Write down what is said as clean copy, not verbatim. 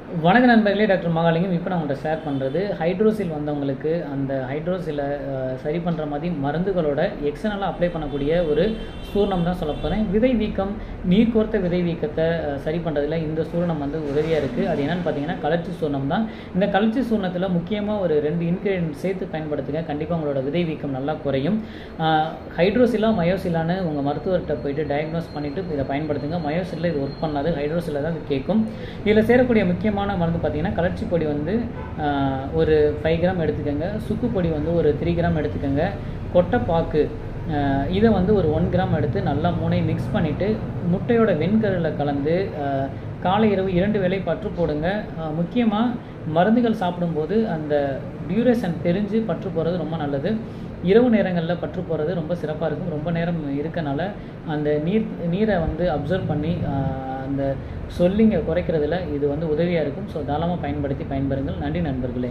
வணக்க நண்பர்களே, டாக்டர் மகாலிங்கம். இப்போ நான் உங்கள்கிட்ட ஷேர் பண்ணுறது ஹைட்ரோசில் வந்தவங்களுக்கு அந்த ஹைட்ரோசிலை சரி பண்ணுற மாதிரி மருந்துகளோட எக்ஸ்டர்னலாக அப்ளை பண்ணக்கூடிய ஒரு சூர்ணம் தான் சொல்ல போகிறேன். விதை வீக்கம், நீர் கோர்த்த விதை வீக்கத்தை சரி பண்ணுறதுல இந்த சூர்ணம் வந்து உதவியாக இருக்குது. அது என்னென்னு பார்த்தீங்கன்னா கலர்ச்சி சூர்ணம் தான். இந்த கலர்ச்சி சூர்ணத்தில் முக்கியமாக ஒரு 2 இன்க்ரீடியன்ட் சேர்த்து பயன்படுத்துங்க. கண்டிப்பாக உங்களோட விதை வீக்கம் நல்லா குறையும். ஹைட்ரோசிலா மயோசிலான்னு உங்கள் மருத்துவர்கிட்ட போயிட்டு டயக்னோஸ் பண்ணிவிட்டு இதை பயன்படுத்துங்க. மயோசிலில் இது ஒர்க் பண்ணாது, ஹைட்ரோசிலில் தான் இது கேட்கும். இதில் சேரக்கூடிய முக்கியமான மருந்து பார்த்தீங்கன்னா கலர்ச்சி பொடி வந்து ஒரு 5 கிராம் எடுத்துக்கோங்க. சுக்கு பொடி வந்து ஒரு 3 கிராம் எடுத்துக்கோங்க. கொட்டைப்பாக்கு இதை வந்து ஒரு 1 கிராம் எடுத்து நல்லா 3 மிக்ஸ் பண்ணிவிட்டு முட்டையோட வெண்கரில் கலந்து காலை இரவு 2 வேளை பற்று போடுங்க. முக்கியமாக மருந்துகள் சாப்பிடும்போது அந்த டியூரேஷன் தெரிஞ்சு பற்று போகிறது ரொம்ப நல்லது. இரவு நேரங்களில் பற்று போகிறது ரொம்ப சிறப்பாக இருக்கும். ரொம்ப நேரம் இருக்கனால அந்த நீரை வந்து அப்சர்வ் பண்ணி அந்த சொல்லிங்க குறைக்கிறதுல இது வந்து உதவியாக இருக்கும். ஸோ தாராளமாக பயன்படுத்தி பயன்பெறுங்கள். நன்றி நண்பர்களே.